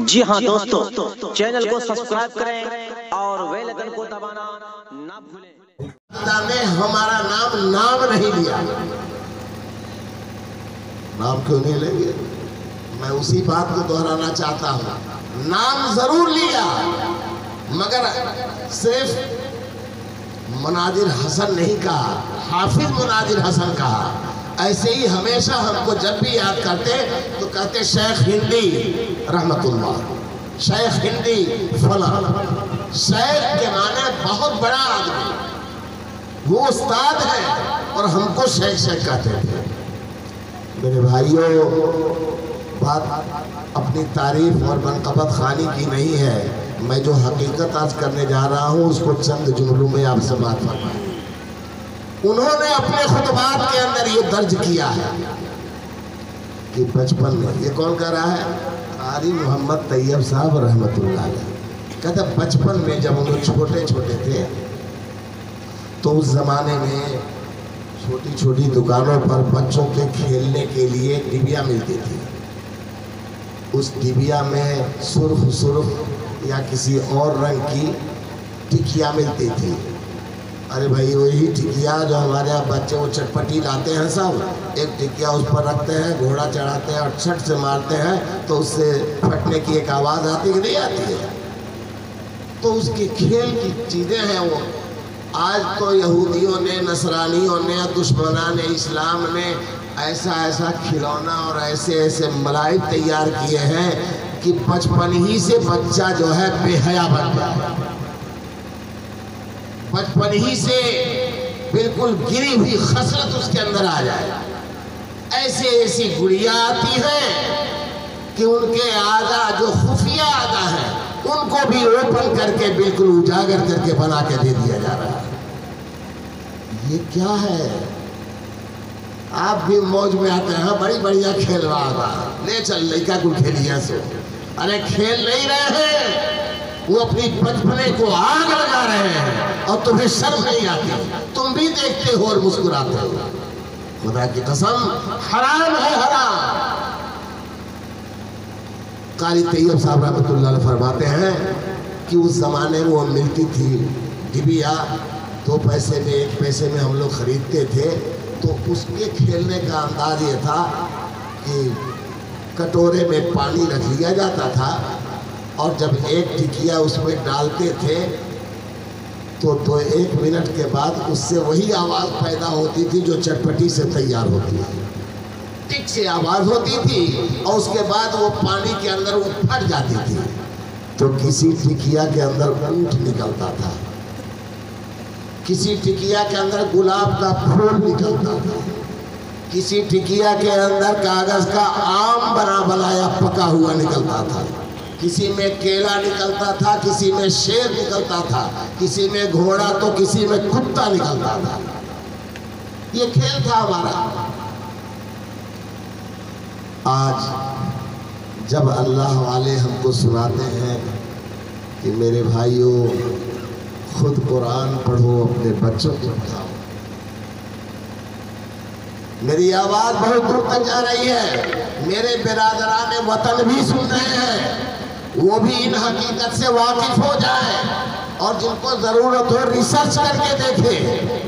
جی ہاں دوستو، چینل کو سبسکرائب کریں اور بیل آئیکن کو دبانا نہ بھولیں۔ نے ہمارا نام نہیں لیا۔ نام کیوں نہیں لیں گے؟ میں اسی بات کو دہرانا چاہتا ہوں، نام ضرور لیا مگر صرف مناظر حسن نہیں کہا، حافظ مناظر حسن کہا۔ ایسے ہی ہمیشہ ہم کو جب بھی یاد کرتے تو کہتے شیخ ہندی رحمت اللہ، شیخ ہندی فلاں۔ شیخ کے معنی بہت بڑا آدمی، وہ استاد ہے اور ہم کو شیخ شیخ کہتے تھے۔ میرے بھائیوں، بات اپنی تعریف اور منقبت خانی کی نہیں ہے، میں جو حقیقت آج کرنے جا رہا ہوں اس کو چند جملوں میں آپ سے بات فرمائیں۔ انہوں نے اپنے خطبات کے اندر یہ درج کیا ہے کہ بچپن میں، یہ کون کہہ رہا ہے؟ قاری محمد طیب صاحب رحمت اللہ علیہ، کہتا بچپن میں جب وہ چھوٹے چھوٹے تھے تو اس زمانے میں چھوٹی چھوٹی دکانوں پر بچوں کے کھیلنے کے لیے ڈبیا ملتی تھی۔ اس ڈبیا میں سرخ یا کسی اور رنگ کی ٹکیا ملتی تھی۔ ارے بھائی وہی ٹکیا جو ہمارے یہاں بچے وہ چٹپٹی لاتے ہیں، سب ایک ٹکیا اس پر رکھتے ہیں، گھوڑا چڑھاتے ہیں اور چھٹ سے مارتے ہیں تو اس سے پھٹنے کی ایک آواز آتی کہ نہیں آتی ہے؟ تو اس کی کھیل کی چیزیں ہیں وہ۔ آج تو یہودیوں نے، نصرانیوں نے، دشمنان اسلام نے ایسا کھلونا اور ایسے ملائب تیار کیے ہیں کہ بچپن ہی سے بچہ جو ہے بے حیا بن جائے، بچپن ہی سے بالکل گری ہوئی خصلت اس کے اندر آ جائے۔ ایسی گڑیاں آتی ہیں کہ ان کے آگا جو خفیہ آگا ہیں ان کو بھی اوپن کر کے بالکل اجاگر کر کے بنا کے دے دیا جا رہا ہے۔ یہ کیا ہے؟ آپ بھی موج میں آتے ہیں، ہاں بڑی بڑھیا کھیل رہا تھا، لے چل لڑکا کو کھیلیا سو۔ ارے کھیل نہیں رہے ہیں، وہ اپنی بچپنے کو آگ لگا رہے ہیں اور تمہیں شرم نہیں آتی، تم بھی دیکھتے ہو اور مسکراتے ہو۔ خدا کی قسم حرام ہے، حرام۔ قاری طیب صاحب رحمت اللہ علیہ فرماتے ہیں کہ اس زمانے میں وہ ملتی تھی ڈبیا، 2 پیسے میں 1 پیسے میں ہم لوگ خریدتے تھے، تو اس کے کھیلنے کا انداز یہ تھا کہ کٹورے میں پانی رکھ لیا جاتا تھا اور جب ایک ٹکیا اس میں ڈالتے تھے تو 1 منٹ کے بعد اس سے وہی آواز پیدا ہوتی تھی جو چٹپٹی سے تیار ہوتی ہے، ٹک سے آواز ہوتی تھی اور اس کے بعد وہ پانی کے اندر وہ پھٹ جاتی تھی تو کسی ٹکیا کے اندر اونٹ نکلتا تھا، کسی ٹکیا کے اندر گلاب کا پھول نکلتا تھا، کسی ٹکیا کے اندر کاغذ کا آم بنا بنایا پکا ہوا نکلتا تھا، کسی میں کیلا نکلتا تھا، کسی میں شیر نکلتا تھا، کسی میں گھوڑا تو کسی میں کتا نکلتا تھا۔ یہ کھیل تھا ہمارا۔ آج جب اللہ والے ہم کو سناتے ہیں کہ میرے بھائیوں خود قرآن پڑھو، اپنے بچوں کو پڑھاؤ، میری آواز بہت دور تک جا رہی ہے، میرے برادران وطن بھی سن رہے ہیں، وہ بھی ان حقیقت سے واقف ہو جائیں اور جن کو ضرورت ہو ریسرچ کر کے دیکھیں۔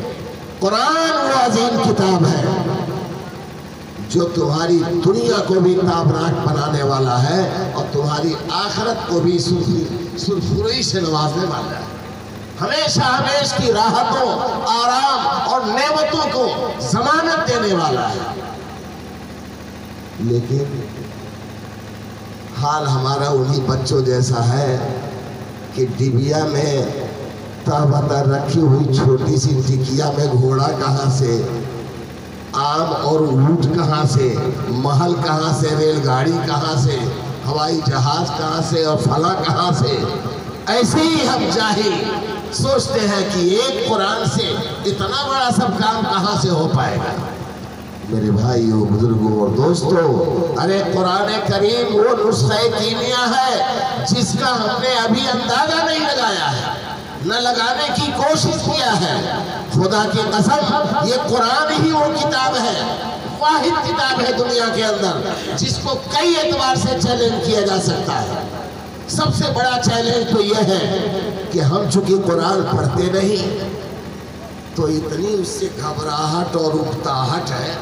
قرآن وہ عظیم کتاب ہے جو تمہاری دنیا کو بھی تابناک بنانے والا ہے اور تمہاری آخرت کو بھی سرخروئی سے نوازنے والا ہے، ہمیشہ کی راحتوں، آرام اور نعمتوں کو ضمانت دینے والا ہے۔ لیکن حال ہمارا انہی بچوں جیسا ہے کہ ڈبیا میں تابتر رکھی ہوئی چھوٹی سی ٹکیا میں گھوڑا کہاں سے، آم اور اونٹ کہاں سے، محل کہاں سے، ریل گاڑی کہاں سے، ہوائی جہاز کہاں سے اور فلاں کہاں سے۔ ایسے ہی ہم جاہل سوچتے ہیں کہ ایک قرآن سے اتنا بڑا سب کام کہاں سے ہو پائے گا۔ میرے بھائیوں، بزرگوں اور دوستوں، ارے قرآن کریم وہ نسخہ کیمیا ہے جس کا ہم نے ابھی اندازہ نہیں لگایا ہے، نہ لگانے کی کوشش کیا ہے۔ خدا کی قسم یہ قرآن ہی وہ کتاب ہے، واحد کتاب ہے دنیا کے اندر جس کو کئی اعتبار سے چیلنج کیا جا سکتا ہے۔ سب سے بڑا چیلنج تو یہ ہے کہ ہم چونکہ قرآن پڑھتے نہیں تو اتنی اس سے گھبراہٹ اور اکتاہٹ ہے۔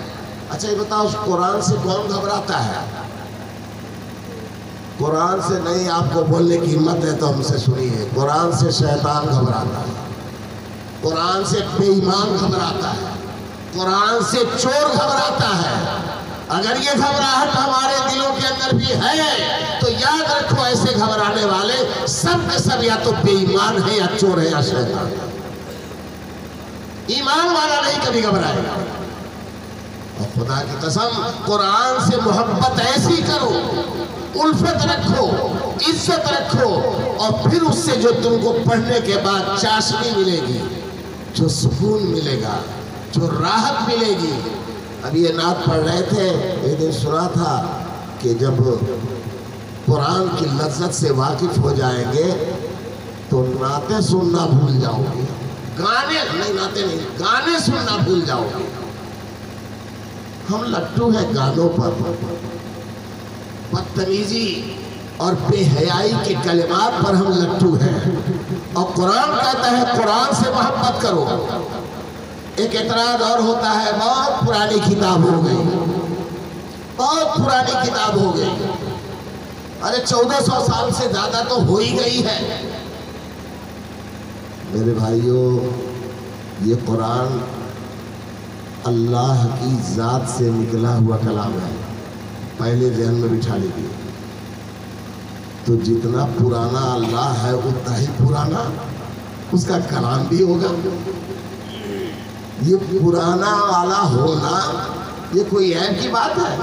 اچھا یہ بتاؤ اس قرآن سے کون گھبراتا ہے؟ قرآن سے نہیں، آپ کو بولنے کی ہمت ہے تو ہم سے سنیے، قرآن سے شیطان گھبراتا ہے، قرآن سے بے ایمان گھبراتا ہے، قرآن سے چور گھبراتا ہے۔ اگر یہ گھبراہٹ ہمارے دلوں کے اندر بھی ہے تو یاد رکھو ایسے گھبرانے والے سب کے سب یا تو بے ایمان ہے یا چور ہے یا شیطان ہے۔ ایمان والا نہیں کبھی گھبرائے گا۔ اور خدا کی قسم قرآن سے محبت ایسی کرو، الفت رکھو، عزت رکھو، اور پھر اس سے جو تم کو پڑھنے کے بعد چاشنی ملے گی، جو سکون ملے گا، جو راحت ملے گی۔ اب یہ نعت پڑھ رہے تھے، ایک دن سنا تھا کہ جب قرآن کی لذت سے واقف ہو جائیں گے تو نعتیں سننا بھول جاؤ گے، گانے نہیں، نعتیں نہیں، گانے سننا بھول جاؤ گے۔ ہم لٹو ہیں گانوں پر، بدتمیزی اور بے حیائی کے کلمات پر ہم لٹو ہیں، اور قرآن کہتا ہے قرآن سے محبت کرو۔ ایک اعتراض اور ہوتا ہے، بہت پرانی کتاب ہو گئی، بہت پرانی کتاب ہو گئی۔ ارے 1400 سال سے زیادہ تو ہو ہی گئی ہے۔ میرے بھائیوں، یہ قرآن اللہ کی ذات سے نکلا ہوا کلام ہے، پہلے ذہن میں بٹھا لیجیے۔ تو جتنا پرانا اللہ ہے اتنا ہی پرانا اس کا کلام بھی ہوگا۔ یہ پرانا والا ہونا یہ کوئی عیب کی بات ہے؟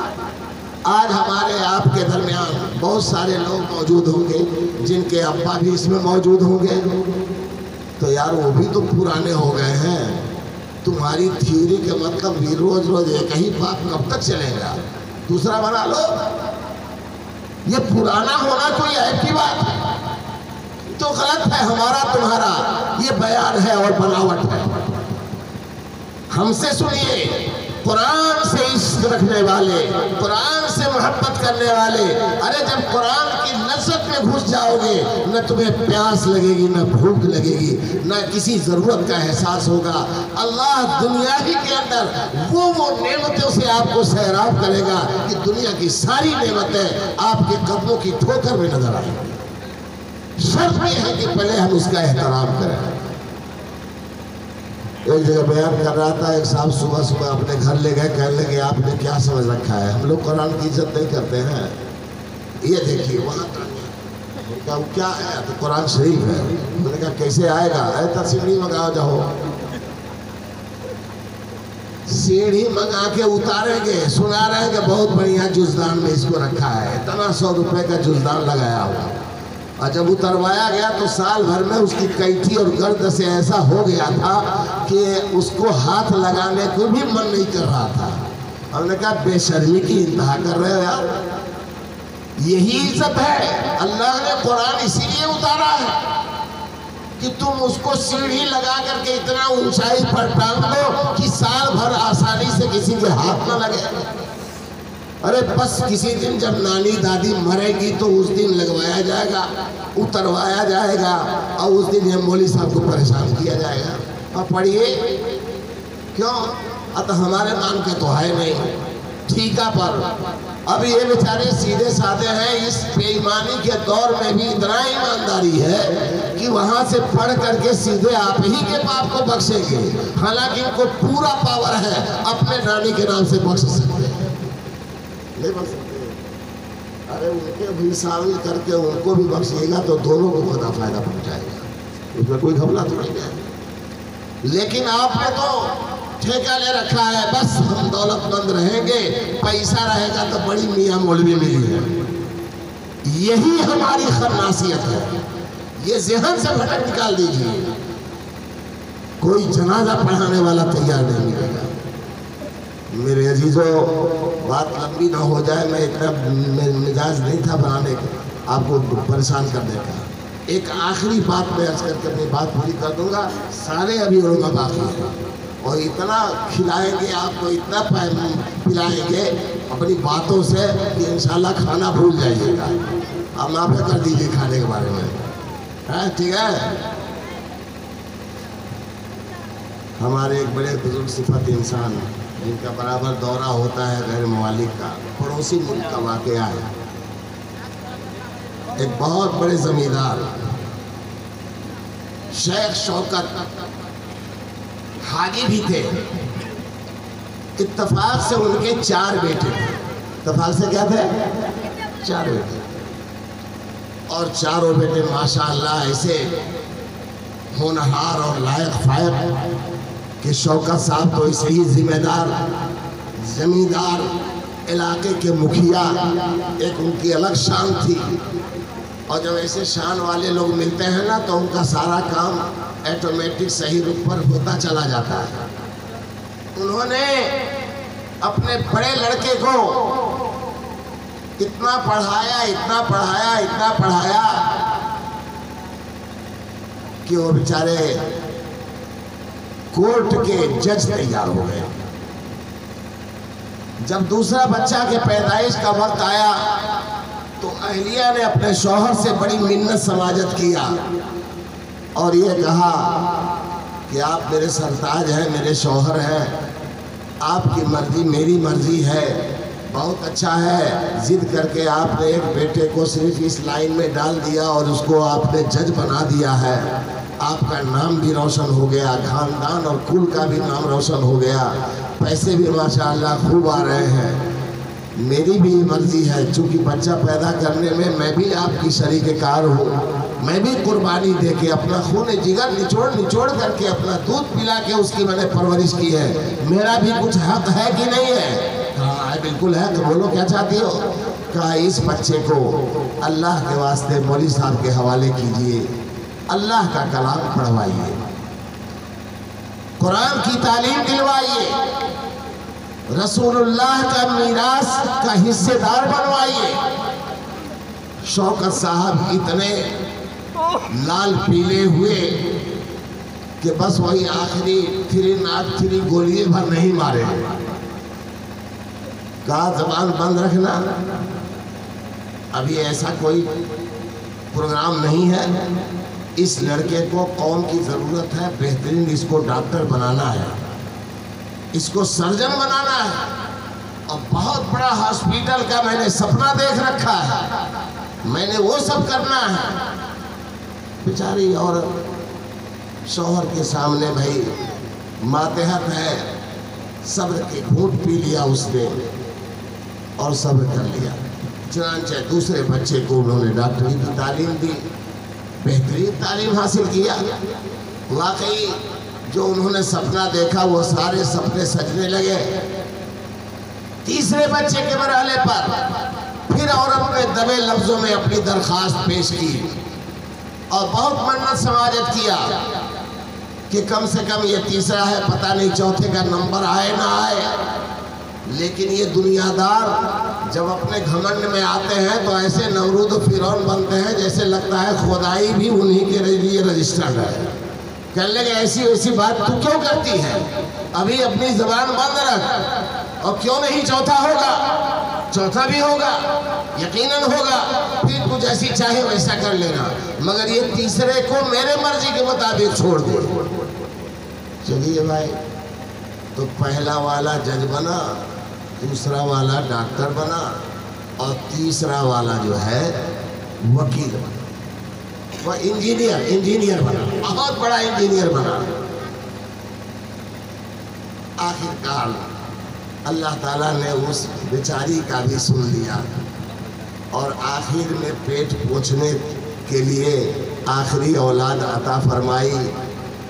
آج ہمارے آپ کے درمیان بہت سارے لوگ موجود ہوں گے جن کے ابا بھی اس میں موجود ہوں گے، تو یار وہ بھی تو پرانے ہو گئے ہیں۔ تمہاری تھیوری کے مطلب بھی روز روز ایک ہی بات کب تک چلے گا؟ دوسرا بنا لو۔ یہ پرانا ہونا کوئی عیب کی بات ہے تو غلط ہے، ہمارا تمہارا یہ بیان ہے اور بناوٹ ہے۔ ہم سے سنیے، قرآن سے عشق رکھنے والے، قرآن سے محبت کرنے والے، ارے جب قرآن کی لذت میں گھس جاؤ گے نہ تمہیں پیاس لگے گی، نہ بھوک لگے گی، نہ کسی ضرورت کا احساس ہوگا۔ اللہ دنیا ہی کے اندر وہ نعمتوں سے آپ کو سیراب کرے گا کہ دنیا کی ساری نعمتیں آپ کے قدموں کی ٹھوکر میں نظر آئیں گی۔ شرط یہ ہے کہ پہلے ہم اس کا احترام کریں۔ ایک جگہ بیان کر رہا تھا، ایک صاحب صبح صبح اپنے گھر لے گئے، کہنے لگے آپ نے کیا سمجھ رکھا ہے، ہم لوگ قرآن کی عزت نہیں کرتے ہیں، یہ دیکھیے وہاں کیا ہے، تو قرآن شریف ہے۔ میں نے کہا کیسے آئے گا؟ سیڑھی منگاؤ جاؤ، سیڑھی منگا کے اتاریں گے، سنا رہے ہیں کہ بہت بڑھیا جزدان میں اس کو رکھا ہے، اتنا 100 روپے کا جزدان لگایا ہوا، اور جب اتروایا گیا تو سال بھر میں اس کی کیٹھی اور گرد سے ایسا ہو گیا تھا کہ اس کو ہاتھ لگانے کو بھی من نہیں کر رہا تھا۔ ہم نے کہا بے شرمی کی انتہا کر رہے ہو یار، یہی عزت ہے۔ اللہ نے قرآن اسی لیے اتارا ہے کہ تم اس کو سیڑھی لگا کر کے اتنا اونچائی پر ٹانگ دو کہ سال بھر آسانی سے کسی کے ہاتھ نہ لگے۔ ارے بس کسی دن جب نانی دادی مرے گی تو اس دن لگوایا جائے گا، اتروایا جائے گا، اور اس دن یہ مولوی صاحب کو پریشان کیا جائے گا۔ اور پڑھیے کیوں؟ اب ہمارے نام کے تو ہے نہیں، ٹھیکہ پر۔ اب یہ بیچارے سیدھے سادے ہیں، اس بے ایمانی کے دور میں بھی اتنا ایمانداری ہے کہ وہاں سے پڑھ کر کے سیدھے آپ ہی کے باپ کو بخشیں گے، حالانکہ ان کو پورا پاور ہے اپنے نانی کے نام سے بخش سکتے ہیں، نہیں بخش سکتے۔ ارے ان کے بھی شامل کر کے ان کو بھی بخشیے گا تو دونوں کو خدا فائدہ پہنچائے گا، اس میں کوئی گھبلا تو نہیں ہے۔ لیکن آپ نے تو ٹھیکہ لے رکھا ہے، بس ہم دولت مند رہیں گے، پیسہ رہے گا تو بڑی میاں مولوی ملی ہے۔ یہی ہماری خناسیت ہے، یہ ذہن سے بھٹک نکال دیجیے۔ کوئی جنازہ پڑھانے والا تیار نہیں ملے گا۔ میرے عزیزو، بات لمبی نہ ہو جائے، میں اتنا مزاج نہیں تھا بنانے کا، آپ کو پریشان کرنے کا۔ ایک آخری بات میں عرض کر کے اپنی بات پوری کر دوں گا، سارے ابھی علماء باقی ہیں۔ اور اتنا کھلائیں گے آپ کو، اتنا پلائیں گے اپنی باتوں سے کہ انشاءاللہ کھانا بھول جائیے گا. آپ معافی کر دیجیے کھانے کے بارے میں، ٹھیک ہے. ہمارے ایک بڑے بزرگ صفت انسان جن کا برابر دورہ ہوتا ہے غیر ممالک کا، پڑوسی ملک کا واقعہ ہے. ایک بہت بڑے زمیندار شیخ شوکت حاجی بھی تھے. اتفاق سے ان کے 4 بیٹے تھے. اتفاق سے کیا تھے؟ 4 بیٹے. اور چاروں بیٹے ماشاءاللہ ایسے ہونہار اور لائق فائق کہ شوکت صاحب تو ایسے ہی ذمہ دار زمیندار، علاقے کے مکھیا، ایک ان کی الگ شان تھی. اور جب ایسے شان والے لوگ ملتے ہیں نا تو ان کا سارا کام ایٹومیٹک صحیح رخ پر ہوتا چلا جاتا ہے. انہوں نے اپنے بڑے لڑکے کو اتنا پڑھایا اتنا پڑھایا اتنا پڑھایا کہ وہ بیچارے کورٹ کے جج تیار ہو گئے. جب دوسرا بچہ کے پیدائش کا وقت آیا تو اہلیہ نے اپنے شوہر سے بڑی منت سماجت کیا اور یہ کہا کہ آپ میرے سرتاج ہیں، میرے شوہر ہیں، آپ کی مرضی میری مرضی ہے. بہت اچھا ہے، ضد کر کے آپ نے ایک بیٹے کو صرف اس لائن میں ڈال دیا اور اس کو آپ نے جج بنا دیا ہے. آپ کا نام بھی روشن ہو گیا، خاندان اور کل کا بھی نام روشن ہو گیا، پیسے بھی ماشاءاللہ خوب آ رہے ہیں. میری بھی مرضی ہے، چونکہ بچہ پیدا کرنے میں میں بھی آپ کی شریک کار ہوں، میں بھی قربانی دے کے اپنا خون جگر نچوڑ کر کے اپنا دودھ پلا کے اس کی میں نے پرورش کی ہے. میرا بھی کچھ حق ہے کہ نہیں ہے؟ کہا ہے بالکل ہے. تو بولو کیا چاہتی ہو؟ کہا اس بچے کو اللہ کے واسطے مولوی صاحب کے حوالے کیجئے، اللہ کا کلام پڑھوائیے، قرآن کی تعلیم دلوائیے، رسول اللہ کا میراث کا حصے دار بنوائیے. شوکت صاحب اتنے لال پیلے ہوئے کہ بس وہی آخری 3 گولیے بھر نہیں مارے. کہا زبان بند رکھنا، ابھی ایسا کوئی پروگرام نہیں ہے. اس لڑکے کو قوم کی ضرورت ہے، بہترین اس کو ڈاکٹر بنانا ہے، اس کو سرجن بنانا ہے، اور بہت بڑا ہاسپیٹل کا میں نے سپنا دیکھ رکھا ہے، میں نے وہ سب کرنا ہے. بیچاری عورت شوہر کے سامنے بھائی ماتحت ہے، صبر کے گھونٹ پی لیا اس نے اور صبر کر لیا. چنانچہ دوسرے بچے کو انہوں نے ڈاکٹری کی تعلیم دی، بہترین تعلیم حاصل کیا. واقعی جو انہوں نے سپنا دیکھا وہ سارے سپنے سجنے لگے. تیسرے بچے کے مرحلے پر پھر عورت نے دبے لفظوں میں اپنی درخواست پیش کی اور بہت منت سماجت کیا کہ کم سے کم یہ تیسرا ہے، پتہ نہیں چوتھے کا نمبر آئے نہ آئے. لیکن یہ دنیا دار جب اپنے گھمنڈ میں آتے ہیں تو ایسے نمرود و فرعون بنتے ہیں جیسے لگتا ہے خدائی بھی انہی کے لیے رجسٹرڈ ہے. کہنے لگے ایسی ویسی بات تو کیوں کرتی ہے؟ ابھی اپنی زبان بند رکھ. اور کیوں نہیں چوتھا ہوگا؟ چوتھا بھی ہوگا، یقیناً ہوگا، پھر تو جیسی چاہے ویسا کر لینا، مگر یہ تیسرے کو میرے مرضی کے مطابق چھوڑ دے. چلیے بھائی، تو پہلا والا جج بنا، دوسرا والا ڈاکٹر بنا، اور تیسرا والا جو ہے وکیل بنا، وہ انجینئر بنا، بہت بڑا انجینئر بنا. آخرکار اللہ تعالیٰ نے اس بیچاری کا بھی سن لیا اور آخر میں پیٹ پوچھنے کے لیے آخری اولاد عطا فرمائی.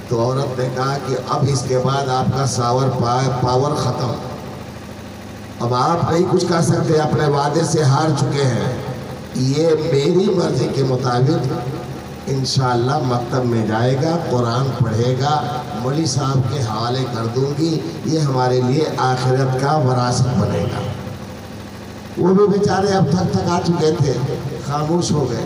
تو عورت نے کہا کہ اب اس کے بعد آپ کا پاور ختم، اب آپ نہیں کچھ کر سکتے، اپنے وعدے سے ہار چکے ہیں. یہ میری مرضی کے مطابق انشاءاللہ مکتب میں جائے گا، قرآن پڑھے گا، مولوی صاحب کے حوالے کر دوں گی، یہ ہمارے لیے آخرت کا وراثت بنے گا. وہ بھی بیچارے اب تھک آ چکے تھے، خاموش ہو گئے.